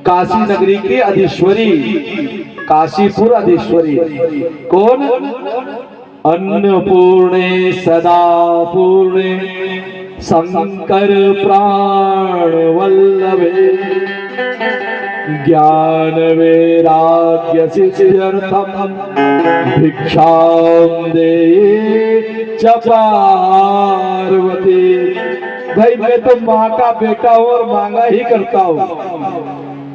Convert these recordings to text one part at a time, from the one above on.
काशी नगरी की अधीश्वरी, काशीपुर अधीश्वरी कौन? अन्नपूर्णे सदा पूर्णे शंकर प्राण वल्लभे ज्ञान वैराग्य सिद्ध्यर्थम भिक्षाम दे च पार्वती। भाई मैं तो माँ का बेटा हूँ और मांगा ही करता हूँ,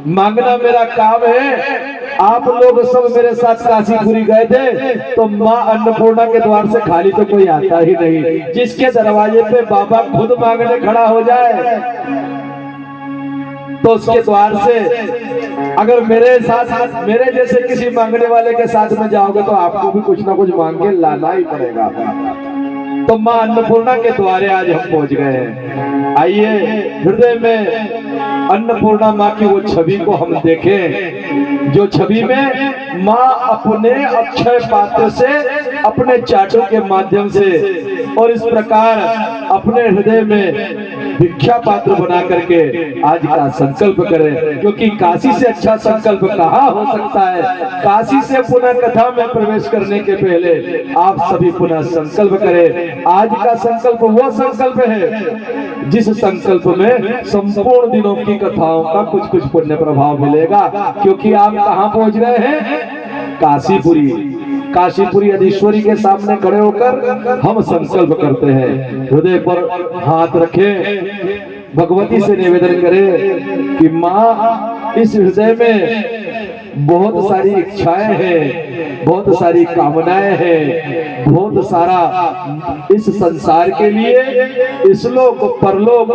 मांगना मेरा काम है। आप लोग सब मेरे साथ काशीपुरी गए थे तो माँ अन्नपूर्णा के द्वार से खाली तो कोई आता ही नहीं। जिसके दरवाजे पे बाबा खुद मांगने खड़ा हो जाए तो उसके द्वार से अगर मेरे साथ मेरे जैसे किसी मांगने वाले के साथ में जाओगे तो आपको भी कुछ ना कुछ मांग के लाना ही पड़ेगा। तो माँ अन्नपूर्णा के द्वारे आज हम पहुंच गए हैं। आइए हृदय में अन्नपूर्णा माँ की वो छवि को हम देखें, जो छवि में माँ अपने अक्षय पात्र से, अपने चाटों के माध्यम से और इस प्रकार अपने हृदय में भिक्षा पात्र बना करके आज का संकल्प करें, क्योंकि काशी से अच्छा संकल्प कहाँ हो सकता है। काशी से पुनः कथा में प्रवेश करने के पहले आप सभी पुनः संकल्प करें। आज का संकल्प वो संकल्प है जिस संकल्प में संपूर्ण दिनों की कथाओं का कुछ कुछ पुण्य प्रभाव मिलेगा। क्योंकि आप कहाँ पहुंच रहे हैं? काशीपुरी। काशीपुरी अधीश्वरी के सामने खड़े होकर हम संकल्प करते हैं। हृदय पर हाथ रखें, भगवती से निवेदन करें कि माँ इस हृदय में बहुत सारी इच्छाएं हैं, बहुत सारी कामनाएं हैं, बहुत सारा इस संसार के लिए, इस लोक परलोक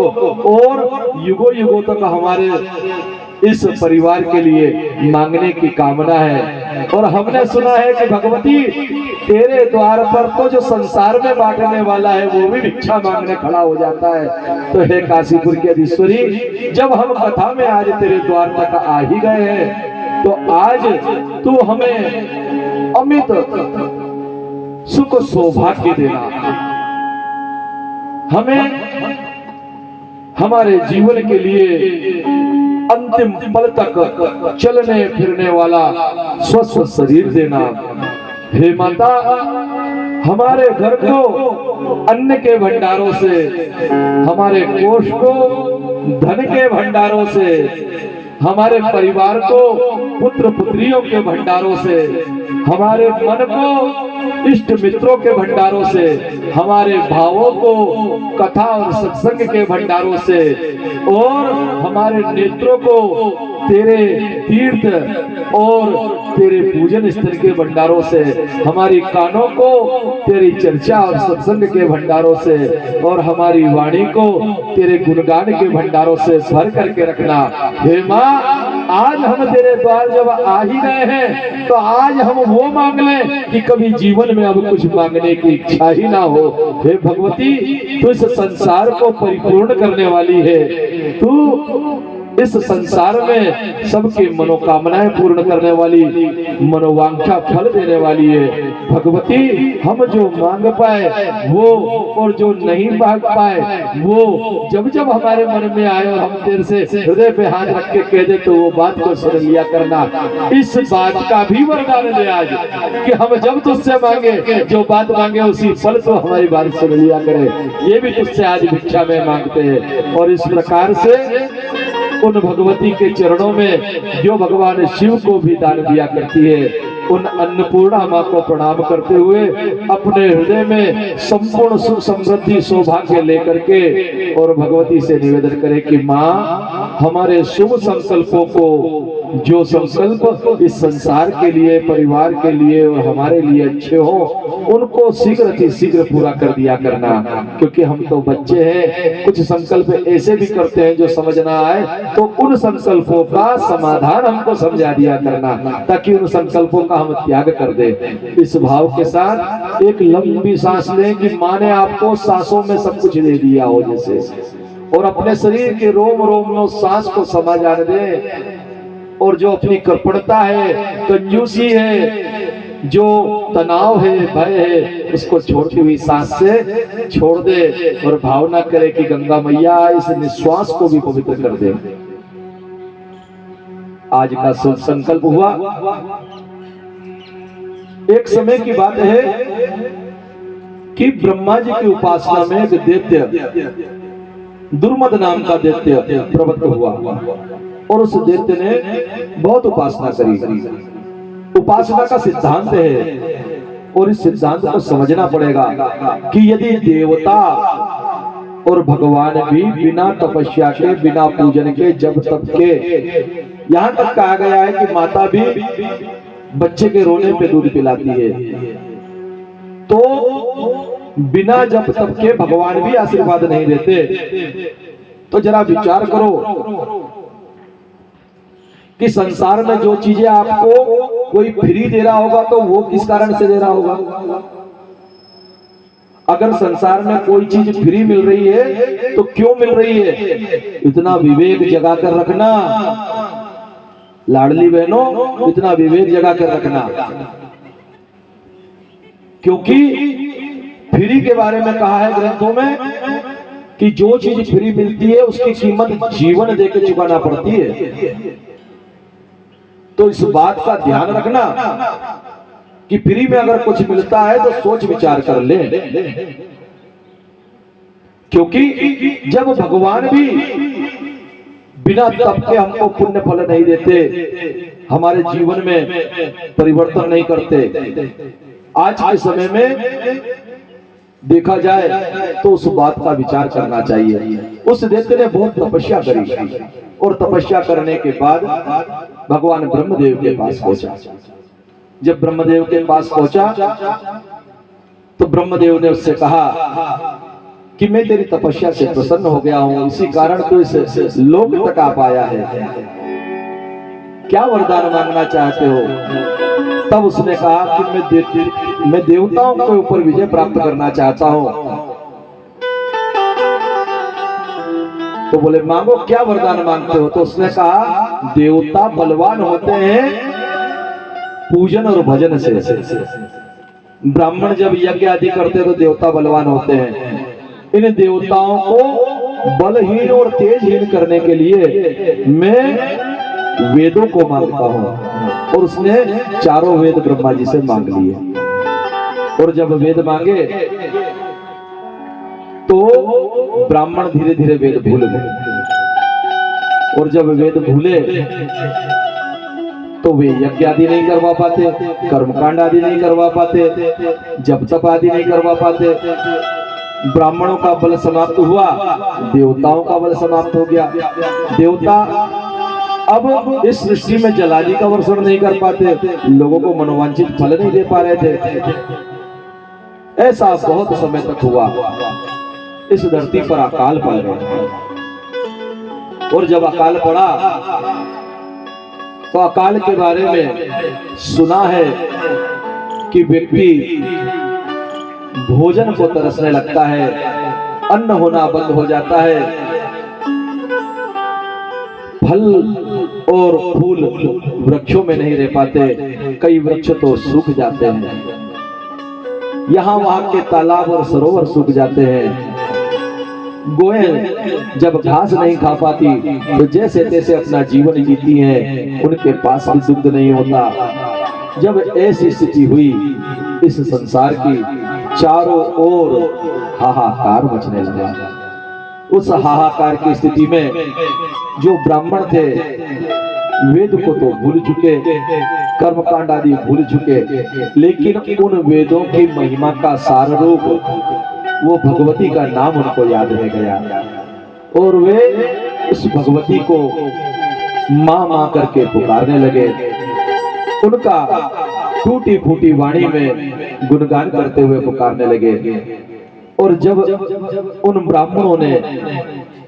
और युगों युगों तक हमारे इस परिवार के लिए मांगने की कामना है। और हमने सुना है कि भगवती तेरे द्वार पर तो जो संसार में बांटने वाला है वो भी भिक्षा मांगने खड़ा हो जाता है। तो हे काशीपुर की अधीश्वरी, जब हम कथा में आज तेरे द्वार तक आ ही गए हैं तो आज तू हमें अमित सुख सौभाग्य देना, हमें हमारे जीवन के लिए अंतिम पल तक चलने फिरने वाला स्वस्थ शरीर देना। हे माता, हमारे घर को अन्न के भंडारों से, हमारे कोष को धन के भंडारों से, हमारे परिवार को पुत्र पुत्रियों के भंडारों से, हमारे मन को इष्ट मित्रों के भंडारों से, हमारे भावों को कथा और सत्संग के भंडारों से, और हमारे नेत्रों को तेरे तीर्थ और तेरे पूजन स्थल के भंडारों से, हमारी कानों को तेरी चर्चा और सत्संग के भंडारों से, और हमारी वाणी को तेरे गुणगान के भंडारों से भर करके रखना। हे माँ, आज हम तेरे द्वार जब आ ही गए हैं तो आज हम वो मांग लें कि कभी जीवन में अब कुछ मांगने की इच्छा ही ना हो। हे भगवती, तू इस संसार को परिपूर्ण करने वाली है, तू इस संसार में सबकी मनोकामनाएं पूर्ण करने वाली, मनोवांछा फल देने वाली है। भगवती, हम जो मांग पाए वो और जो नहीं मांग पाए वो जब जब हमारे मन में आए और हम तेरे से हृदय पे हाथ रख के कह दे तो वो बात को सुन लिया करना। इस बात का भी वरदान दे आज कि हम जब तुझसे मांगे, जो बात मांगे उसी पल तो हमारी बात सुन लिया करे। ये भी तुझसे आज भिक्षा में मांगते हैं। और इस प्रकार से उन भगवती के चरणों में जो भगवान शिव को भी दान दिया करती है, उन अन्नपूर्णा माँ को प्रणाम करते हुए अपने हृदय में संपूर्ण सुख समृद्धि सौभाग्य लेकर के और भगवती से निवेदन करें कि माँ, हमारे शुभ संकल्पों को, जो संकल्प इस संसार के लिए, परिवार के लिए और हमारे लिए अच्छे हो, उनको शीघ्र शीघ्र पूरा कर दिया करना। क्योंकि हम तो बच्चे हैं, कुछ संकल्प ऐसे भी करते हैं जो समझ ना आए, तो उन संकल्पों का समाधान हमको समझा दिया करना, ताकि उन संकल्पों का हम त्याग कर दे। इस भाव के साथ एक लंबी सांस लें कि माँ ने आपको सांसों में सब कुछ दे दिया हो जैसे, और अपने शरीर के रोम रोम में सांस को समा जाने दें। और जो अपनी कृपणता है, कंजूसी है, जो तनाव है, भय है, उसको छोड़ती हुई सांस से छोड़ दे और भावना करे कि गंगा मैया इस निश्वास को भी पवित्र कर दे। आज का शुभ संकल्प हुआ। एक समय की बात है कि ब्रह्मा जी की उपासना में एक दैत्य, दुर्मद नाम का दैत्य प्रवृत्त हुआ और उस दैत्य ने बहुत उपासना करी। उपासना का सिद्धांत है और इस सिद्धांत को समझना पड़ेगा कि यदि देवता और भगवान भी बिना तपस्या के, बिना पूजन के, जब तप के, यहां तक कहा गया है कि माता भी बच्चे के रोने पे दूध पिलाती है, तो बिना जब तप के भगवान भी आशीर्वाद नहीं देते। तो जरा विचार करो कि संसार में जो चीजें आपको कोई फ्री दे रहा होगा तो वो किस कारण से दे रहा होगा? अगर संसार में कोई चीज फ्री मिल रही है तो क्यों मिल रही है? इतना विवेक जगा कर रखना लाडली बहनों, इतना विवेक जगा कर रखना, क्योंकि फ्री के बारे में कहा है ग्रंथों में कि जो चीज फ्री मिलती है उसकी कीमत जीवन देकर चुकाना पड़ती है। तो इस बात का ध्यान रखना कि फ्री में अगर कुछ मिलता है तो सोच विचार कर ले, क्योंकि जब भगवान भी बिना तप के हमको पुण्य फल नहीं देते, हमारे जीवन में परिवर्तन नहीं करते। आज के समय में देखा जाए तो उस बात का विचार करना चाहिए। उस दैत्य ने बहुत तपस्या करी और तपस्या करने के बाद भगवान ब्रह्मदेव के पास पहुंचा। जब ब्रह्मदेव के पास पहुंचा तो ब्रह्मदेव ने उससे कहा कि मैं तेरी तपस्या से प्रसन्न हो गया हूं, इसी कारण तो इस लोक तक आ पाया है, क्या वरदान मांगना चाहते हो? तब उसने कहा कि मैं देवताओं के ऊपर विजय प्राप्त करना चाहता हूं। तो बोले मांगो, क्या वरदान मांगते हो? तो उसने कहा देवता बलवान होते हैं पूजन और भजन से। ब्राह्मण जब यज्ञ आदि करते तो देवता बलवान होते हैं। इन देवताओं को बलहीन और तेजहीन करने के लिए मैं वेदों को मांगता हूं। और उसने चारों वेद ब्रह्मा जी से मांग लिए। और जब वेद मांगे तो ब्राह्मण धीरे धीरे वेद भूल गए। और जब वेद भूले तो वे यज्ञ आदि नहीं करवा पाते, कर्मकांड आदि नहीं करवा पाते, जप तप आदि नहीं करवा पाते। ब्राह्मणों का बल समाप्त हुआ, देवताओं का बल समाप्त हो गया। देवता अब इस सृष्टि में जलादि का वर्षण नहीं कर पाते, लोगों को मनोवांछित फल नहीं दे पा रहे थे। ऐसा बहुत समय तक हुआ। इस धरती पर अकाल पड़ गया। और जब अकाल पड़ा तो अकाल के बारे में सुना है कि व्यक्ति भोजन को तरसने लगता है, अन्न होना बंद हो जाता है, फल और फूल वृक्षों में नहीं रह पाते, कई वृक्ष तो सूख जाते हैं, यहाँ वहां के तालाब और सरोवर सूख जाते हैं। गोएं जब घास नहीं खा पाती तो जैसे तैसे अपना जीवन जीती हैं, उनके पास भी दुग्ध नहीं होता। जब ऐसी स्थिति हुई इस संसार की, चारों ओर हाहाकार मचने लगा। उस हाहाकार की स्थिति में जो ब्राह्मण थे वेद को तो भूल चुके, कर्मकांड आदि भूल चुके, लेकिन उन वेदों की महिमा का सार रूप वो भगवती का नाम उनको याद रह गया। और वे उस भगवती को माँ माँ करके पुकारने लगे। उनका टूटी फूटी वाणी में गुणगान करते हुए पुकारने लगे। और जब उन ब्राह्मणों ने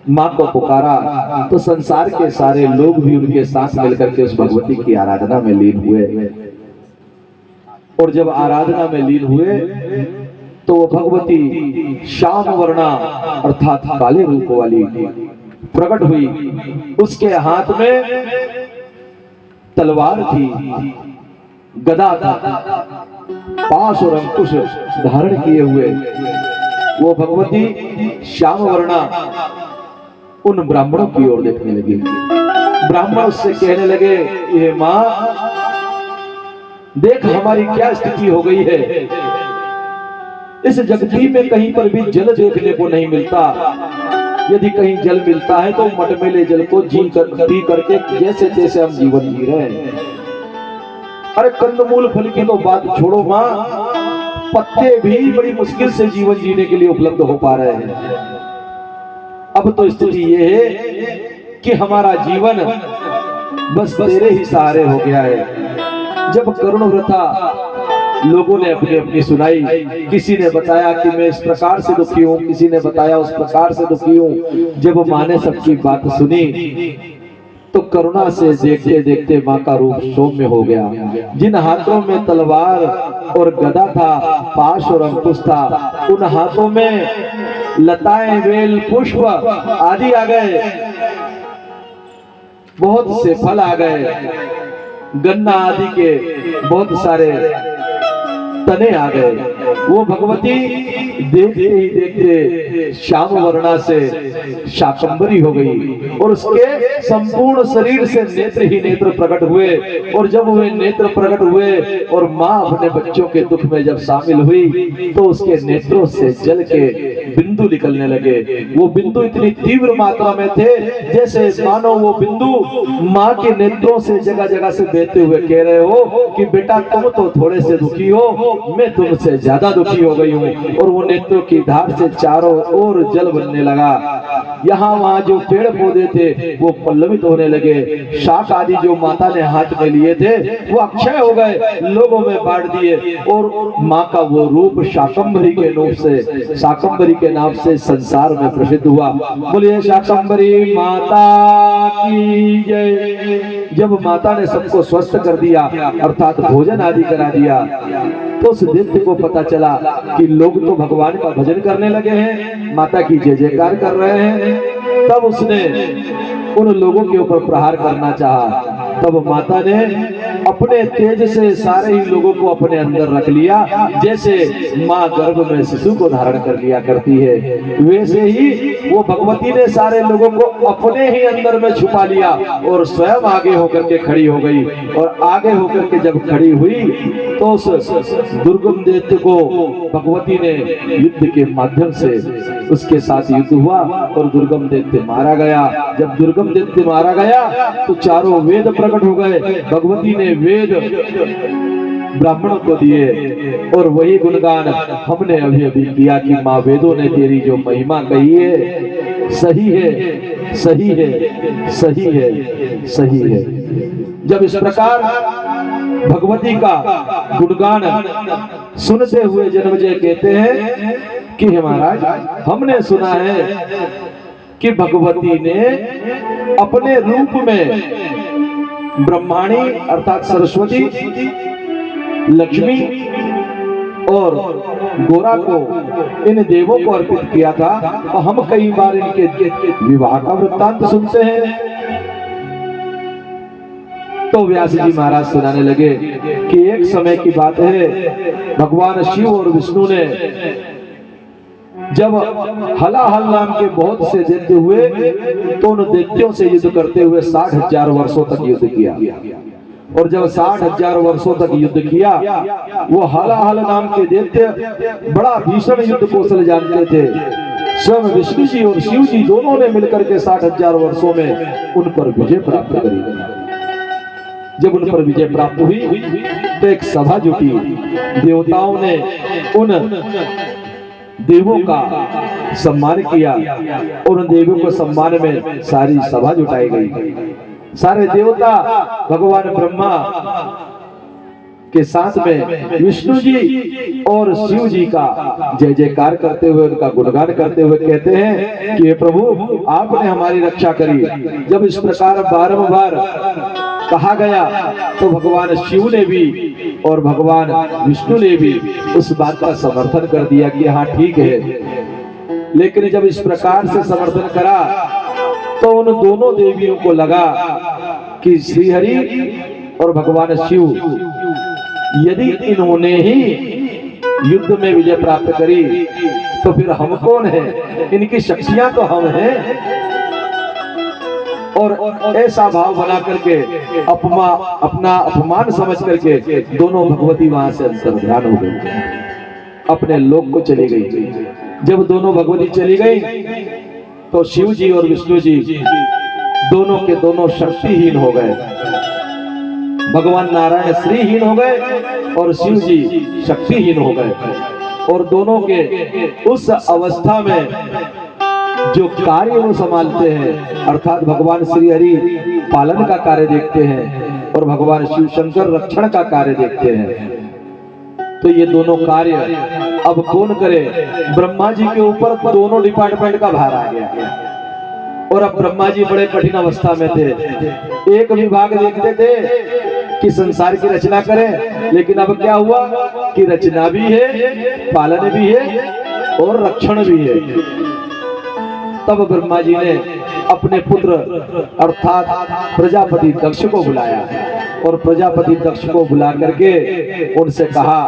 माँ को पुकारा तो संसार के सारे लोग भी उनके साथ मिलकर के उस भगवती की आराधना में लीन हुए। और जब आराधना में लीन हुए तो वो भगवती श्याम वर्णा अर्थात काले रूप वाली प्रकट हुई। उसके हाथ में तलवार थी, गदा था, पाश और अंकुश धारण किए हुए वो भगवती श्याम वर्णा उन ब्राह्मणों की ओर देखने लगी। ब्राह्मण उससे कहने लगे, ये माँ देख हमारी क्या स्थिति हो गई है, इस जगती में कहीं पर भी जल देखने को नहीं मिलता। यदि कहीं जल मिलता है तो मटमेले जल को पी करके जैसे जैसे हम जीवन जी रहे हैं। अरे कंदमूल फल की तो बात छोड़ो माँ, पत्ते भी बड़ी मुश्किल से जीवन जीने के लिए उपलब्ध हो पा रहे हैं। अब तो स्थिति ये है कि हमारा जीवन बस तेरे ही सहारे हो गया है। जब करुण व्रता लोगों ने अपनी अपनी सुनाई, किसी ने बताया कि मैं इस प्रकार से दुखी हूँ, किसी ने बताया उस प्रकार से दुखी हूँ। जब माँ ने सबकी बात सुनी तो करुणा से देखते देखते माँ का रूप सौम्य हो गया। जिन हाथों में तलवार और गदा था, पाश और अंकुश था, उन हाथों में लताएं, बेल, पुष्प आदि आ गए, बहुत से फल आ गए, गन्ना आदि के बहुत सारे तने आ गए। वो भगवती देखते ही देखते श्याम वर्णा से शाकंभरी हो गई और उसके संपूर्ण शरीर से नेत्र ही नेत्र प्रकट हुए। और जब वे नेत्र प्रकट हुए और माँ अपने बच्चों के दुख में जब शामिल हुई तो उसके नेत्रों से जल के बिंदु निकलने लगे। वो बिंदु इतनी तीव्र मात्रा में थे जैसे मानो वो बिंदु माँ के नेत्रों से जगह जगह से बहते हुए कह रहे हो कि बेटा तुम तो थोड़े से दुखी हो, मैं तुमसे ज्यादा दुखी हो गई हूँ। और वो नेत्रों की धार से चारों ओर जल बनने लगा। यहाँ वहाँ जो पेड़ पौधे थे वो पल्लवित होने लगे। शाक आदि जो माता ने हाथ में लिए थे वो अक्षय हो गए, लोगों में बांट दिए। और माँ का वो रूप शाकंभरी के रूप से, शाकंभरी के नाम से संसार में प्रसिद्ध हुआ। बोलिए शाकंभरी माता की जय। जब माता ने सबको स्वस्थ कर दिया अर्थात भोजन आदि करा दिया तो उस दैत्य को पता चला कि लोग तो भगवान का भजन करने लगे हैं, माता की जय जयकार कर रहे हैं। तब उसने उन लोगों के ऊपर प्रहार करना चाहा। तब माता ने अपने तेज से सारे ही लोगों को अपने अंदर रख लिया। जैसे माँ गर्भ में शिशु को धारण कर लिया करती है, वैसे ही वो भगवती ने सारे लोगों को अपने ही अंदर में छुपा लिया और स्वयं आगे होकर के खड़ी हो गई। और आगे होकर के जब खड़ी हुई तो उस दुर्गम दैत्य को भगवती ने युद्ध के माध्यम से उसके साथ युद्ध हुआ और दुर्गम दैत्य मारा गया। जब दुर्गम दैत्य मारा गया तो चारों वेद प्रकट हो गए। भगवती ने वेद ब्राह्मणों को दिए और वही गुणगान हमने अभी अभी किया कि माँ वेदों ने तेरी जो महिमा कही है सही है, सही है, सही है, सही है। जब इस प्रकार भगवती का गुणगान सुनते हुए जन्मजय कहते हैं कि महाराज हमने सुना है कि भगवती ने अपने रूप में ब्रह्माणी अर्थात सरस्वती, लक्ष्मी और गोरा को, इन देवों को अर्पित किया था। और हम कई बार इनके विवाह का वृत्तांत सुनते हैं। तो व्यास जी महाराज सुनाने लगे कि एक समय की बात है, भगवान शिव और विष्णु ने जब हलाहल नाम के बहुत से दैत्य हुए तो उन दैत्यों से युद्ध करते हुए 60,000 वर्षों तक युद्ध किया। और जब 60,000 वर्षों तक युद्ध किया, वो हलाहल नाम के दैत्य बड़ा भीषण युद्ध कौशल जानते थे। स्वयं विष्णु जी और शिव जी दोनों ने मिलकर के 60,000 वर्षों में उन पर विजय प्राप्त करी। जब उन पर विजय प्राप्त हुई तो एक सभा जुटी। देवताओं ने उन देवों का सम्मान किया और उन देवों को सम्मान में सारी सभा जुटाई गई। सारे देवता भगवान ब्रह्मा के साथ में विष्णु जी और शिव जी का जय जयकार करते हुए, उनका गुणगान करते हुए कहते हैं कि हे प्रभु आपने हमारी रक्षा करी। जब इस प्रकार बारंबार कहा गया तो भगवान शिव ने भी और भगवान विष्णु ने भी उस बात का समर्थन कर दिया कि हाँ ठीक है। लेकिन जब इस प्रकार से समर्थन करा तो उन दोनों देवियों को लगा कि श्रीहरि और भगवान शिव यदि इन्होंने ही युद्ध में विजय प्राप्त करी तो फिर हम कौन है, इनकी शक्तियां तो हम हैं। और ऐसा भाव बना करके अपना अपमान समझ करके दोनों भगवती वहां से अंतर ध्यान हो गई, अपने लोक को चली गई। जब दोनों भगवती चली गई तो शिव जी और विष्णु जी दोनों के दोनों शक्तिहीन हो गए। भगवान नारायण श्रीहीन हो गए और शिव जी शक्तिहीन हो गए। और दोनों के उस अवस्था में जो कार्य वो संभालते हैं, अर्थात भगवान श्री हरि पालन का कार्य देखते हैं और भगवान शिव शंकर रक्षण का कार्य देखते हैं। तो ये दोनों कार्य अब कौन करे? ब्रह्मा जी के ऊपर दोनों डिपार्टमेंट का भार आ गया। और अब ब्रह्मा जी बड़े कठिन अवस्था में थे। एक विभाग देखते थे कि संसार की रचना करें, लेकिन अब क्या हुआ कि रचना भी है, पालन भी है और रक्षण भी है। तब ब्रह्मा जी ने अपने पुत्र अर्थात प्रजापति दक्ष को बुलाया और प्रजापति दक्ष को बुला करके उनसे कहा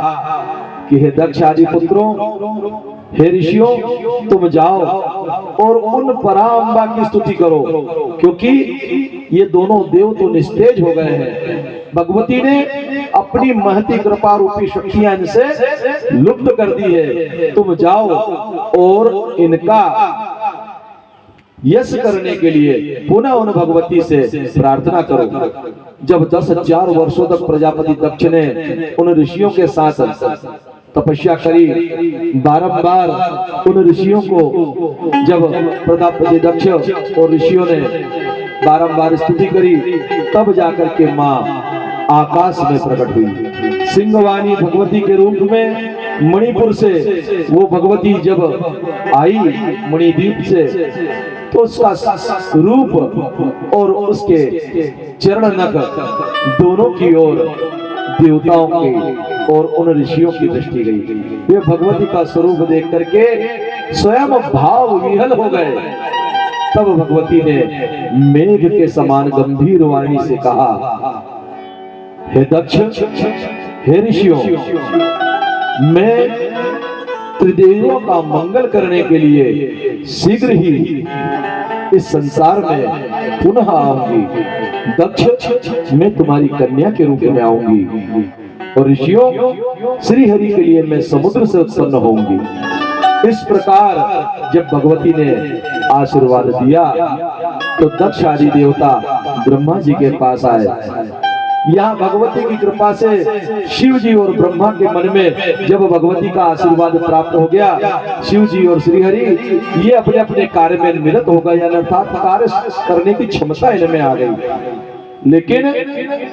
कि हे दक्ष आदि पुत्रों, हे ऋषियों, तुम जाओ और उन पराम्बा की स्तुति करो, क्योंकि ये दोनों देव तो निस्तेज हो गए हैं। भगवती ने अपनी महती कृपा रूपी शक्तियां इनसे लुप्त कर दी है। तुम जाओ और इनका यश करने के लिए पुनः उन भगवती से प्रार्थना करो। जब 10,000 वर्षों तक प्रजापति दक्ष ने उन ऋषियों के साथ तपस्या करी, बारंबार उन ऋषियों को जब प्रजापति दक्ष और ऋषियों ने बारंबार स्तुति करी, तब जाकर के मां आकाश में प्रकट हुई। सिंहवाणी भगवती के रूप में मणिपुर से वो भगवती जब आई मणिद्वीप से, तो उसका रूप और उसके चरण नख दोनों की ओर देवताओं की और उन ऋषियों की दृष्टि गई। वे भगवती का स्वरूप देख करके स्वयं भाव विहल हो गए। तब भगवती ने मेघ के समान गंभीर वाणी से कहा, हे दक्ष, हे ऋषियों, मैं त्रिदेवियों का मंगल करने के लिए शीघ्र ही इस संसार में पुनः आऊंगी। दक्ष, मैं तुम्हारी कन्या के रूप में आऊंगी और ऋषियों, श्री हरि के लिए मैं समुद्र से उत्पन्न होंगी। इस प्रकार जब भगवती ने आशीर्वाद दिया तो दक्ष आदि देवता ब्रह्मा जी के पास आए। यहाँ भगवती की कृपा से शिव जी और ब्रह्मा के मन में जब भगवती का आशीर्वाद प्राप्त हो गया, शिव जी और श्री हरि ये अपने अपने कार्य में निरत हो गए, अर्थात कार्य करने की क्षमता इनमें आ गई। लेकिन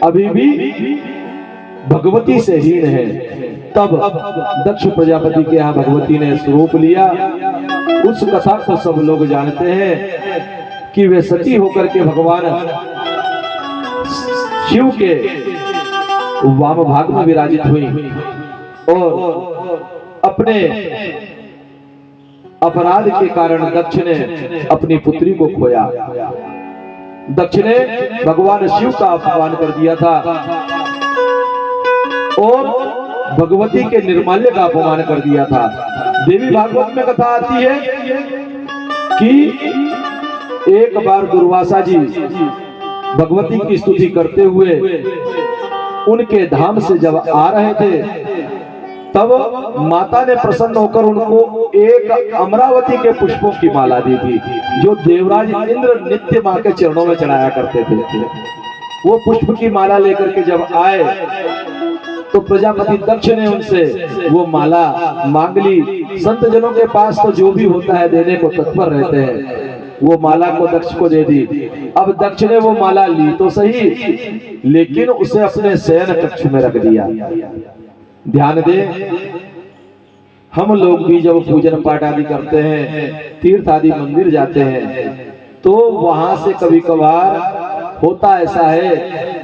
अभी भी भगवती से हीन है। तब दक्ष प्रजापति के यहाँ भगवती ने स्वरूप लिया। उस कथा को सब लोग जानते हैं कि वे सती होकर के भगवान शिव के वाम भाग में विराजित हुई और अपने अपराध के कारण दक्ष ने अपनी पुत्री को खोया। दक्ष ने भगवान शिव का अपमान कर दिया था और भगवती के निर्माल्य का अपमान कर दिया था। देवी भागवत में कथा आती है कि एक बार दुर्वासा जी भगवती की स्तुति करते हुए उनके धाम से जब आ रहे थे, तब माता ने प्रसन्न होकर उनको एक अमरावती के पुष्पों की माला दी थी, जो देवराज इंद्र नित्य मां के चरणों में चढ़ाया करते थे। वो पुष्प की माला लेकर के जब आए तो प्रजापति दक्ष ने उनसे वो माला मांग ली। संत जनों के पास तो जो भी होता है देने को तत्पर रहते हैं। वो माला को दक्ष को दे दी। अब दक्ष ने वो माला ली तो सही, लेकिन उसे अपने शयन कक्ष में रख दिया। ध्यान दे, हम लोग भी जब पूजन पाठ आदि करते हैं, तीर्थ आदि मंदिर जाते हैं, तो वहां से कभी कभार होता ऐसा है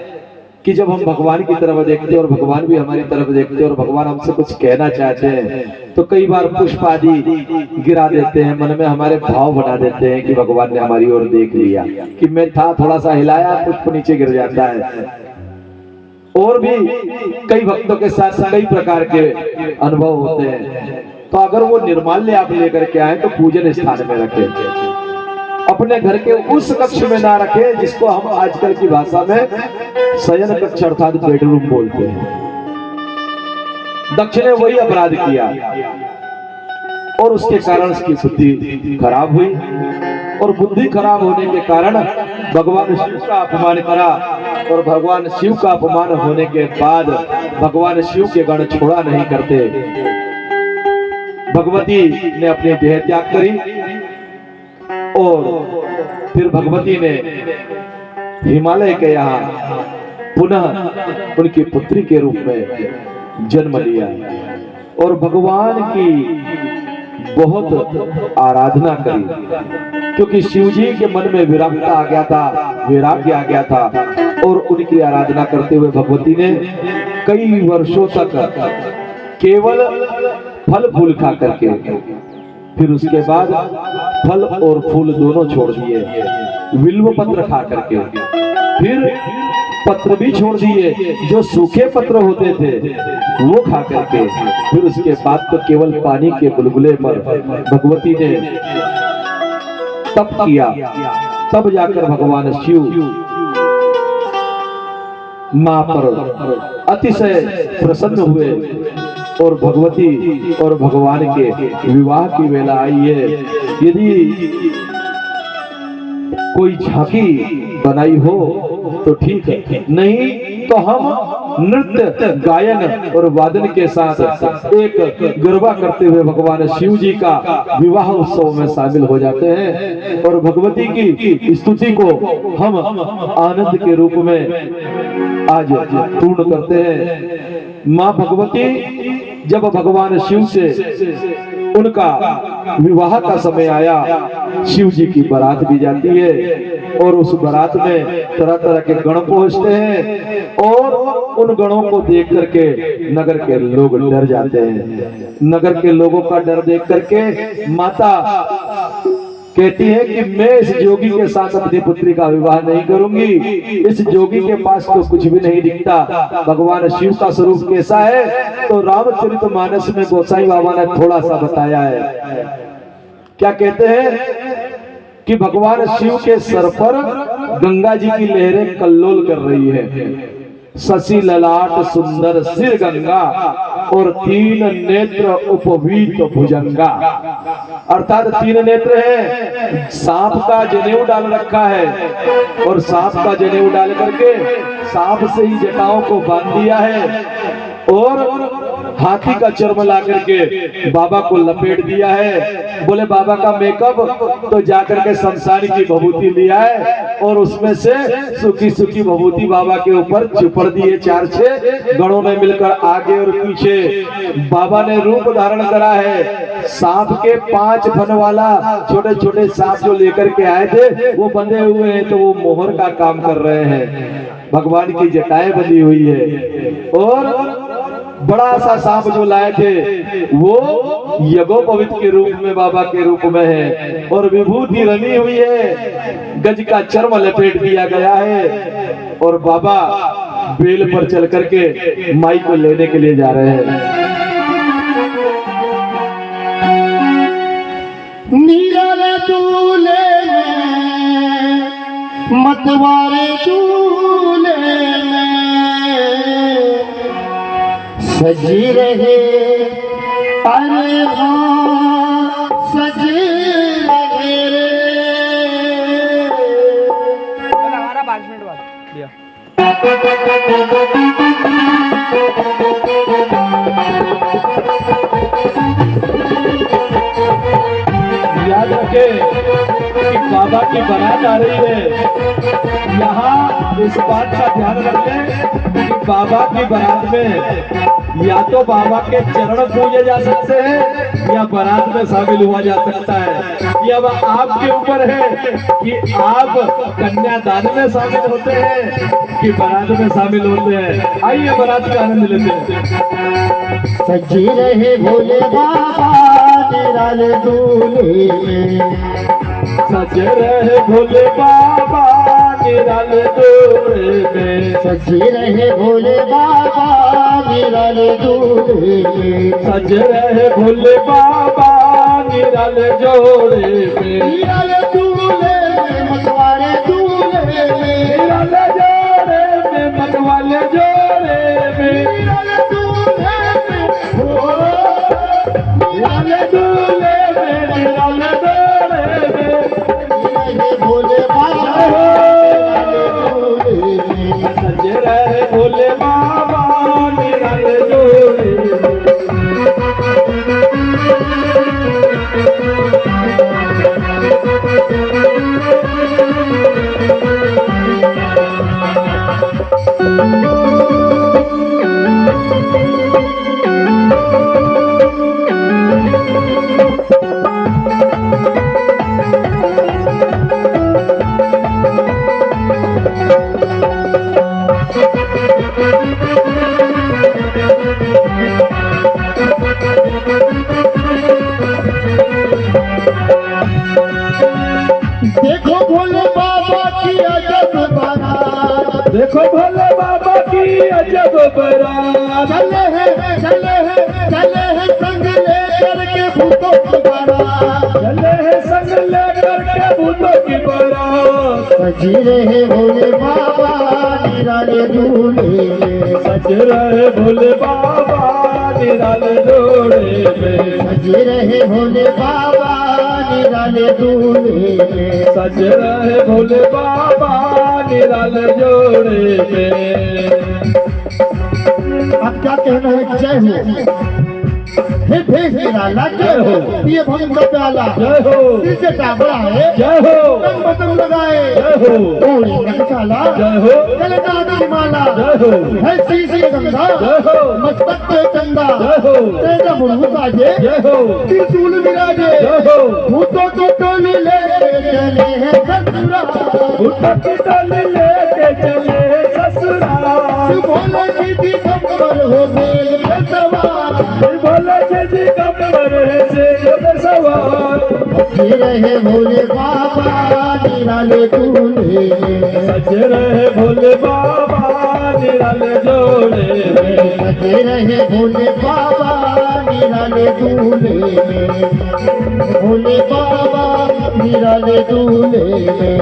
कि जब हम भगवान की तरफ देखते हैं और भगवान भी हमारी तरफ देखते हैं और भगवान हमसे कुछ कहना चाहते हैं, तो कई बार पुष्प आदि गिरा देते हैं, मन में हमारे भाव बना देते हैं कि भगवान ने हमारी ओर देख लिया, कि मैं था थोड़ा सा हिलाया, पुष्प नीचे गिर जाता है। और भी कई भक्तों के साथ कई प्रकार के अनुभव होते हैं। तो अगर वो निर्माल्य आप लेकर के आए तो पूजन स्थान में रखें अपने घर के उस कक्ष में ना रखे जिसको हम आजकल की भाषा में शयन कक्ष अर्थात बेडरूम बोलते हैं। दक्ष ने वही अपराध किया और उसके कारण उसकी बुद्धि खराब हुई, और बुद्धि खराब होने के कारण भगवान शिव का अपमान करा, और भगवान शिव का अपमान होने के बाद भगवान शिव के गण छोड़ा नहीं करते। भगवती ने अपनी देह त्याग करी और फिर भगवती ने हिमालय के यहाँ पुनः उनकी पुत्री के रूप में जन्म लिया और भगवान की बहुत आराधना करी, क्योंकि शिव जी के मन में विरक्ता आ गया था, वैराग्य आ गया था, और उनकी आराधना करते हुए भगवती ने कई वर्षों तक केवल फल फूल खा करके, फिर उसके बाद फल और फूल दोनों छोड़ दिए, बिल्व पत्र खा करके, फिर पत्र भी छोड़ दिए, जो सूखे पत्र होते थे वो खा करके, फिर उसके बाद तो केवल पानी के बुलबुले पर भगवती ने तप किया। तब जाकर भगवान शिव मां पर अतिशय प्रसन्न हुए और भगवती और भगवान के विवाह की वेला आई है। यदि कोई झांकी बनाई हो तो ठीक है, नहीं तो हम नृत्य गायन और वादन के साथ एक गरबा करते हुए भगवान शिव जी का विवाह उत्सव में शामिल हो जाते हैं और भगवती की स्तुति को हम आनंद के रूप में आज पूर्ण करते हैं। माँ भगवती जब भगवान शिव से उनका विवाह का समय आया, शिव जी की बारात भी जाती है और उस बारात में तरह तरह के गण पहुंचते हैं और उन गणों को देख करके नगर के लोग डर जाते हैं। नगर के लोगों का डर देख करके माता कहती है कि मैं इस जोगी के साथ अपनी पुत्री का विवाह नहीं करूंगी, इस जोगी के पास तो कुछ भी नहीं दिखता, भगवान शिव का स्वरूप कैसा है तो रामचरितमानस में गोसाई बाबा ने थोड़ा सा बताया है। क्या कहते हैं कि भगवान शिव के सर पर गंगा जी की लहरें कल्लोल कर रही है, शशि ललाट सुंदर सिर गंगा और तीन नेत्र उपवीत भुजंगा, अर्थात तीन नेत्र है, सांप का जनेऊ डाल रखा है और सांप का जनेऊ डाल करके सांप से ही जटाओं को बांध दिया है और हाथी का चर्म ला करके बाबा को लपेट दिया है। बोले बाबा का मेकअप तो जाकर के शमशान की भभूति लिया है और उसमें से सुखी सुखी भभूति बाबा के ऊपर चिपड़ दिए। 4-6 गणों में मिलकर आगे और पीछे बाबा ने रूप धारण करा है। सांप के 5 फन वाला छोटे छोटे सांप जो लेकर के आए थे वो बंधे हुए हैं, तो वो मोहर का काम कर रहे हैं। भगवान की जटाएं बंधी हुई है और बड़ा सा सांप जो लाए थे वो यज्ञोपवीत के रूप में बाबा के रूप में है और विभूति रमी हुई है, गज का चर्म लपेट दिया गया है और बाबा बेल पर चल करके माई को लेने के लिए जा रहे हैं। नीला दूल्हे में मतवारे दूल्हे में सजी रहे, अरे हाँ सजी रहे रे। हमारा 5 मिनट बाद दिया। याद रखे कि बाबा की बारात आ रही है, यहाँ इस बात का ध्यान रखें कि बाबा की बारात में या तो बाबा के चरण पूजे जा सकते हैं या बारात में शामिल हुआ जा सकता है। ये अब आपके ऊपर है कि आप कन्यादान में शामिल होते हैं कि बारात में शामिल होते हैं। आइए बारात का आनंद लेते हैं। सजी रहे भोले बाबा निराले दूल्हे में, सज रहे भोले बाबा निराले दूल्हे में, सजी रहे भोले बाबा निराले दूल्हे में, सज रहे भोले बाबा निराले जोड़े में, निराले दूल्हे देखो भोले बाबा की अजब बारात, देखो भोले बाबा की अजब बारात, चले हैं संग लेकर के भूतों की बारात, चले हैं संग लेकर के भूतों की बारात। सजी रहे भोले बाबा निराले दूल्हे में, सज रहे भोले बाबा निराले जोड़े में, सज रहे भोले बाबा निराले दूल्हे में, सज रहे भोले बाबा निराले जोड़े में। अब क्या कहना है? जय हो हे भेष निराला, जय हो ये भंग का प्याला, जय हो सिर से टाबड़ा है, जय हो तन बदन लगाए, जय हो ओढ़े नगचाला, जय हो गले नाग की माला, जय हो है शीशी गंगा, जय हो मस्तक पे चंदा, जय हो तेजा मुर्मू साजे, जय हो त्रिशूल विराजे, जय हो भूतों की टोली लेके चले हैं ससुराल, भूतों की टोली लेके चले ससुराल। भोले जी की खबर हो बेल पे सवार, भोले जी कमर से सवार, सज रहे भोले बाबा निराले दूल्हे में, सज रहे भोले बाबा निराले जोड़े में, सज रहे भोले बाबा निराले दूल्हे में, भोले बाबा निराले दूल्हे में।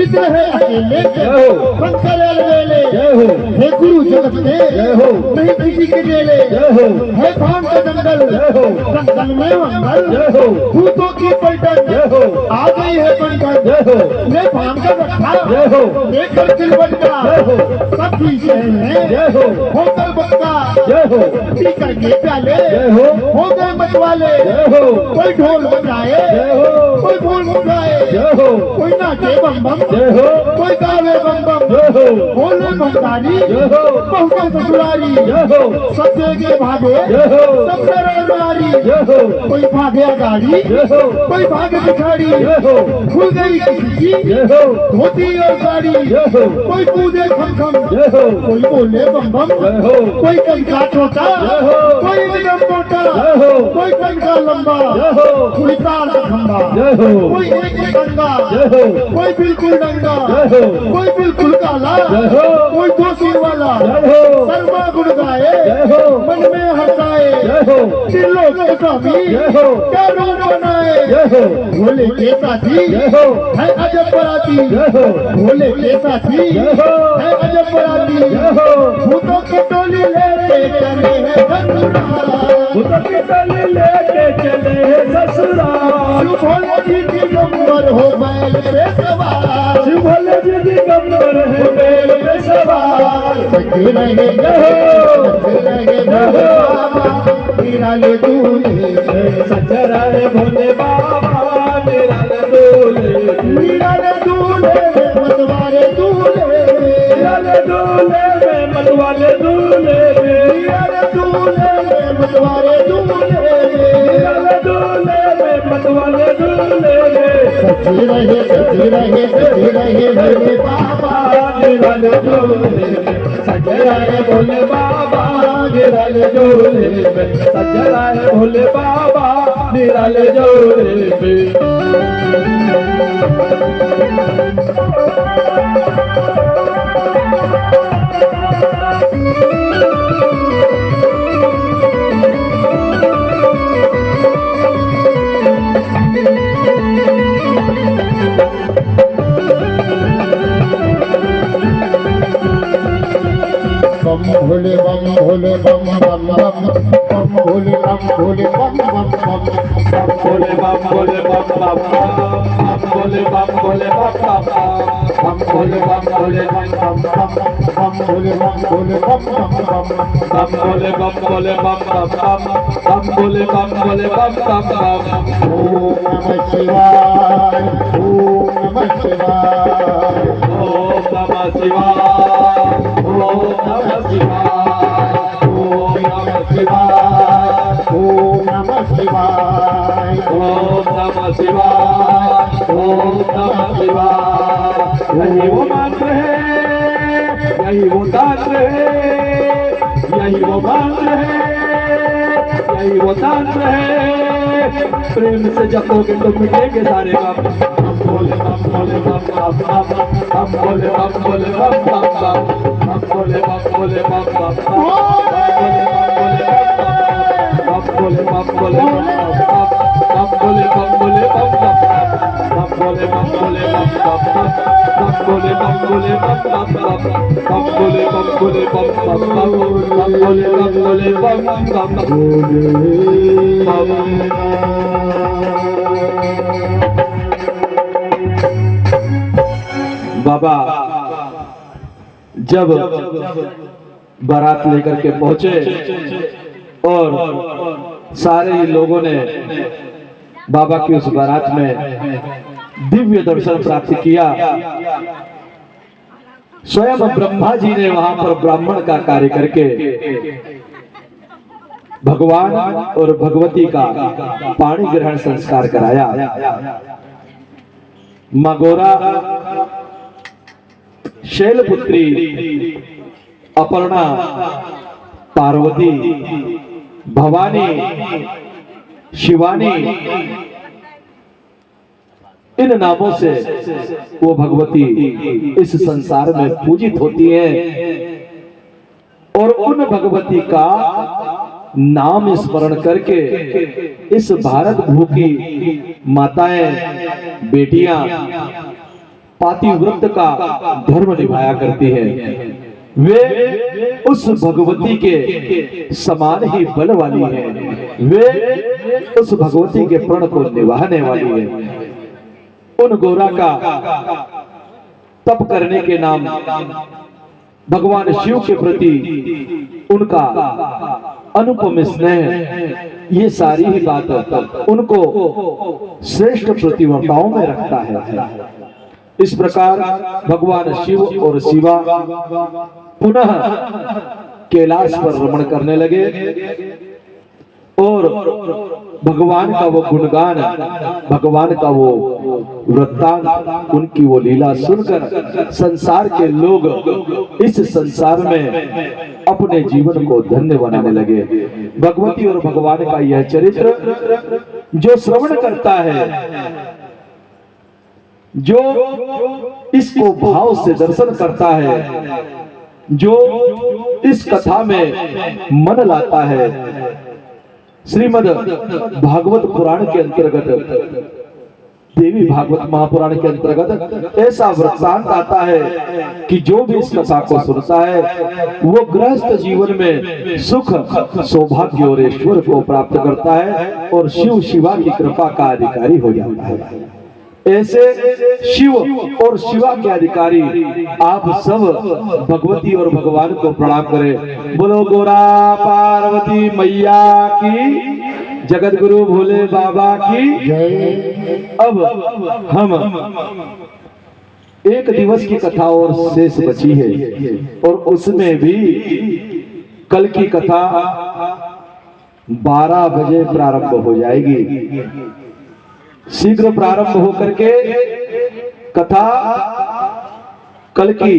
नित्य है अकेले जय हो शंकर अलवेले, जय हो हे गुरु जगत के जय हो नहीं किसी के जेले, जय हो है भान का जंगल, जय हो जंगल में मंगल, जय हो भूतों की पलटन, जय हो आ गई है बनकर, जय हो ले भान का रखा, जय हो लेकर सिलवट का, जय हो सब पीछे हैं, जय हो होकर बक्का, जय हो पी करके प्याले, जय हो हो गए मतवाले, जय हो कोई ढोल बजाए, जय हो कोई ढोल बजाए, जय हो कोई नाचे बम बम, जय हो कोई गावे बम बम, जय हो बोले भंडारी, जय हो बहू के ससुरारी, जय हो सबसे के भागे, जय हो सबसे राजवारी, जय हो कोई भागे गाड़ी, जय हो कोई भागे पिछाड़ी, जय हो खुल गई किसी की जय हो धोती और साड़ी, जय हो कोई कूदे खम खम, जय हो कोई बोले बम बम, जय हो कोई कंका छोटा, जय हो कोई एकदम मोटा, जय हो कोई कंका लंबा, जय हो कोई तार का खंबा, जय हो कोई एक गंगा, जय हो कोई बिल्कुल नंगा, जय हो कोई बिल्कुल काला, जय हो कोई दो सिर वाला, जय हो शर्मा गुण गाए, जय हो मन में हंसाए, जय हो दिलों के स्वामी, जय हो क्या रूप बनाए, जय हो भोले के साथी जय हो है अजब बराती, जय हो भोले के साथी जय हो है अजब बराती, जय हो भूतों की टोली लेके चले हैं ससुराल, भूतों की टोली लेके चले ससुराल। शिव भोले जी की कमर हो बैल पे सवार, शिव भोले जी कमर है बैल पे सवार, सजे रहे भोले बाबा निराले दूल्हे में, सज रहे भोले बाबा निराले दूल्हे, निराले दूल्हे में मतवारे दूल्हे में, निराले दूल्हे में मतवाले दूल्हे में, निराले दूल्हे में मतवारे दूल्हे में, निराले दूल्हे में मतवाले दूल्हे में। सजे रहे भोले बाबा निराले दूल्हे में सज रहे भोले बाबा निराले दूल्हे में, सज रहे भोले बाबा निराले दूल्हे में। बम भोले बम भोले बम बम बम बम भोले बम भोले बम बम बम भोले बम भोले बम बम बम भोले बम भोले बम बम बम भोले बम भोले बम बम बम भोले बम भोले बम बम बम बम भोले बम भोले बम बम बम भोले बम भोले बम बम बम। ओम नमः शिवाय ओम नमः शिवाय ओम नमः शिवाय ओम नमः शिवाय ओम नमः शिवाय ओम नमः शिवाय ओम नमः शिवाय ओम नमः शिवाय। यही वो मंत्र है, यही वो तंत्र है, यही वो मंत्र है, यही वो तंत्र है। प्रेम से जपोगे तो मिटेंगे सारे गम। हम भोले बम भोले बम बम बम, हम भोले बम भोले बम बम बम, हम भोले बम भोले बम बम बम, हम भोले बम भोले बम बम, हम भोले बम भोले बम बम, हम भोले बम भोले बम बम, हम भोले बम भोले बम बम, हम भोले बम भोले बम बम, हम भोले बम भोले बम बम बम। बाबा जब बारात लेकर के पहुंचे और सारे ही लोगों ने बाबा की उस बारात में दिव्य दर्शन प्राप्त किया। स्वयं ब्रह्मा जी ने वहां पर ब्राह्मण का कार्य करके भगवान और भगवती का पाणी ग्रहण संस्कार कराया। मगोरा शैलपुत्री अपर्णा पार्वती भवानी शिवानी इन नामों से वो भगवती इस संसार में पूजित होती हैं और उन भगवती का नाम स्मरण करके इस भारत भू की माताएं बेटियां पातिव्रत का धर्म निभाया करती हैं। वे उस भगवती के समान ही बल वाली हैं। वे उस भगवती के प्रण को निभाने वाली है। उन गौरा का तप करने के नाम भगवान शिव के प्रति उनका अनुपम स्नेह, ये सारी ही बात उनको श्रेष्ठ प्रतिमाओं में रखता है। इस प्रकार भगवान शिव और शिवा पुनः कैलाश पर रमण करने लगे और भगवान का वो गुणगान, भगवान का वो वृत्तांत, उनकी वो लीला सुनकर संसार के लोग इस संसार में अपने जीवन को धन्य बनाने लगे। भगवती और भगवान का यह चरित्र जो श्रवण करता है, जो इसको भाव से दर्शन करता है, जो इस कथा में मन लाता है, श्रीमद् भागवत पुराण के अंतर्गत, देवी भागवत महापुराण के अंतर्गत ऐसा वृत्तांत आता है कि जो भी इस कथा को सुनता है वो गृहस्थ जीवन में सुख, सौभाग्य और ऐश्वर्य को प्राप्त करता है और शिव शिवा की कृपा का अधिकारी हो जाता है। ऐसे शिव और शिवा के अधिकारी आप सब भगवती और भगवान को प्रणाम करें। बोलो गौरा पार्वती मैया की, जगत गुरु भोले बाबा की जय। अब हम एक दिवस की कथा और शेष बची है और उसमें भी कल की कथा 12 बजे प्रारंभ हो जाएगी। शीघ्र प्रारंभ होकर के कथा कल की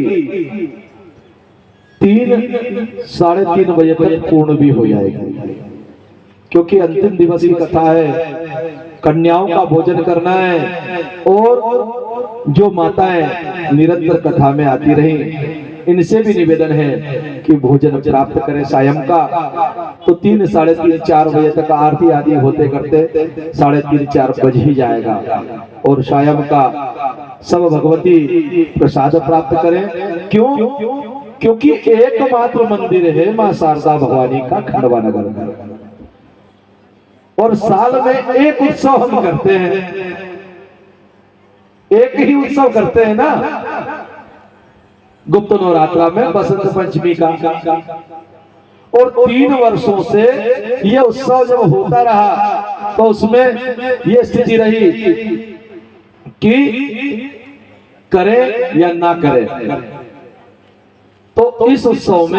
3-3:30 बजे तक पूर्ण भी हो जाएगी, क्योंकि अंतिम दिवस की कथा है। कन्याओं का भोजन करना है और जो माताएं निरंतर कथा में आती रही, इनसे भी निवेदन है कि भोजन प्राप्त करें सायं का। तो 3-3:30-4 बजे तक आरती आदि होते करते 3:30-4 बज ही जाएगा और सायं का सब भगवती प्रसाद प्राप्त करें। क्यों? क्योंकि एकमात्र मंदिर है मां शारदा भवानी का खंडवा नगर में, और साल में एक उत्सव हम करते हैं, एक ही उत्सव करते हैं ना, गुप्त नवरात्रा में बसंत पंचमी का। और 3 वर्षों से यह उत्सव जब होता रहा तो उसमें यह स्थिति रही कि करें या ना करें। तो इस उत्सव में